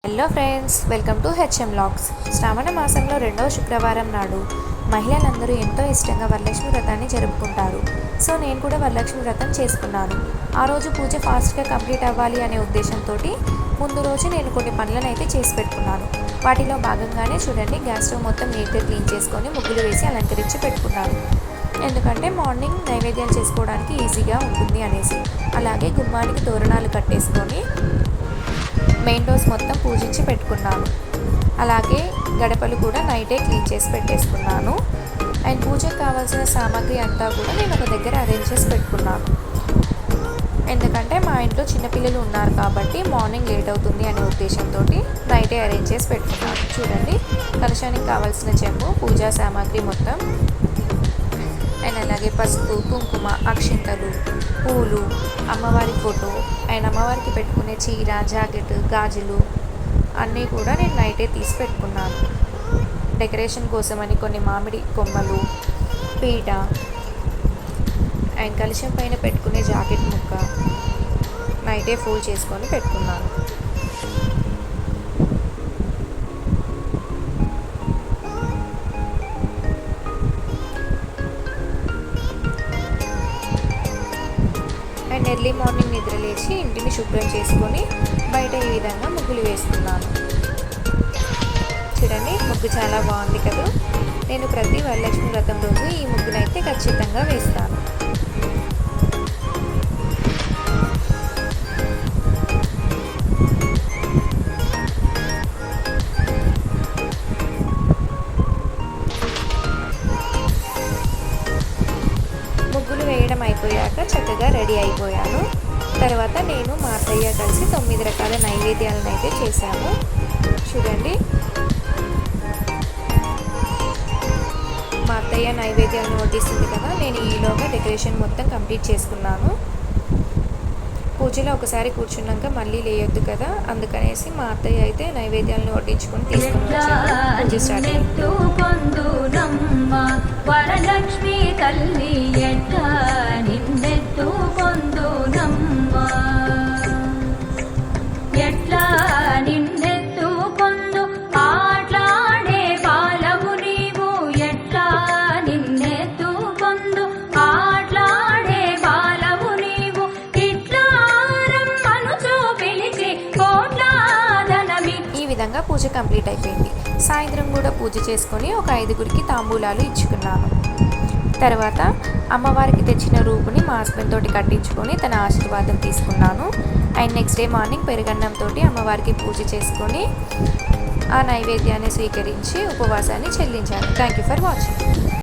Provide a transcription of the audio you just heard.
Hello friends, welcome to HM vlogs. Shravana మాసంలో రెండవ శుక్రవారం నాడు మహిళలందరూ ఎంతో ఇష్టంగా వరలక్ష్మి వ్రతాన్ని జరుపుకుంటారు. సో నేను కూడా వరలక్ష్మి వ్రతం చేసుకున్నాను. ఆ రోజు పూజ ఫాస్ట్గా కంప్లీట్ అవ్వాలి అనే ఉద్దేశంతో ముందు రోజు నేను కొన్ని పనులను అయితే చేసి పెట్టుకున్నాను. వాటిలో భాగంగానే చూడండి, గ్యాస్ స్టవ్ మొత్తం నీట్గా క్లీన్ చేసుకొని ముగ్గులు వేసి అలంకరించి పెట్టుకున్నాను. ఎందుకంటే మార్నింగ్ నైవేద్యాలు చేసుకోవడానికి ఈజీగా ఉంటుంది అనేసి. అలాగే గుమ్మానికి తోరణాలు కట్టేసుకొని మెయిన్ డోర్స్ మొత్తం పూజించి పెట్టుకున్నాను. అలాగే గడపలు కూడా నైటే క్లీన్ చేసి పెట్టేసుకున్నాను. అండ్ పూజకు కావాల్సిన సామాగ్రి అంతా కూడా నేను ఒక దగ్గర అరేంజ్ చేసి పెట్టుకున్నాను. ఎందుకంటే మా ఇంట్లో చిన్నపిల్లలు ఉన్నారు కాబట్టి మార్నింగ్ లేట్ అవుతుంది అనే ఉద్దేశంతో నైటే అరేంజ్ చేసి పెట్టుకున్నాను. చూడండి, కలశానికి కావాల్సిన చెంబు, పూజా సామాగ్రి మొత్తం, అండ్ అలాగే పసుపు, కుంకుమ, అక్షింతలు, పూలు, అమ్మవారి ఫోటో, అండ్ అమ్మవారికి పెట్టుకునే చీర, జాకెట్, గాజులు అన్నీ కూడా నేను నైటే తీసి పెట్టుకున్నాను. డెకరేషన్ కోసమని కొన్ని మామిడి కొమ్మలు, పీట, అండ్ కలశం పైన పెట్టుకునే జాకెట్ ముక్క నైటే ఫోల్డ్ చేసుకొని పెట్టుకున్నాను. అండ్ ఎర్లీ మార్నింగ్ నిద్ర లేచి ఇంటిని శుభ్రం చేసుకొని బయట ఈ విధంగా ముగ్గులు వేసుకున్నాను. చూడండి, ముగ్గు చాలా బాగుంది కదా. నేను ప్రతి వరలక్ష్మి వ్రతం రోజు ఈ ముగ్గునైతే ఖచ్చితంగా వేస్తాను. ముగ్గులు వేయడం అయిపోయాక చక్కగా రెడీ అయిపోయాను. తర్వాత నేను మా అత్తయ్య కలిసి 9 రకాల నైవేద్యాలను అయితే చేశాము. చూడండి, మా అత్తయ్య నైవేద్యాలను వడ్డిస్తుంది కదా, నేను ఈలోగా డెకరేషన్ మొత్తం కంప్లీట్ చేసుకున్నాను. పూజలో ఒకసారి కూర్చున్నాక మళ్ళీ లేయొద్దు కదా, అందుకనేసి మా అత్తయ్య అయితే నైవేద్యాలను వడ్డించుకొని తీసుకుని వచ్చాను. పూజ స్టార్ట్ అయింది. వరలక్ష్మి తల్లి ఎట్లా నిన్నెత్తు పొందునమ్మా, ఎట్లా నిన్నెత్తు పొందు ఆట్లాడే పాలవు నీవు, ఎట్లా నిన్నెత్తు పొందు ఆట్లాడే పాలవు నీవు, ఇట్లా రమ్మనుచో పిలిచి కోట్లాదనవి. ఈ విధంగా పూజ కంప్లీట్ అయిపోయింది. సాయంత్రం కూడా పూజ చేసుకొని ఒక 5గురికి తాంబూలాలు ఇచ్చుకున్నాను. తర్వాత అమ్మవారికి తెచ్చిన రూపుని మా హస్బెండ్ తోటి కట్టించుకొని తన ఆశీర్వాదం తీసుకున్నాను. అండ్ నెక్స్ట్ డే మార్నింగ్ పెరుగన్నంతో అమ్మవారికి పూజ చేసుకొని ఆ నైవేద్యాన్ని స్వీకరించి ఉపవాసాన్ని చెల్లించాను. Thank you for watching.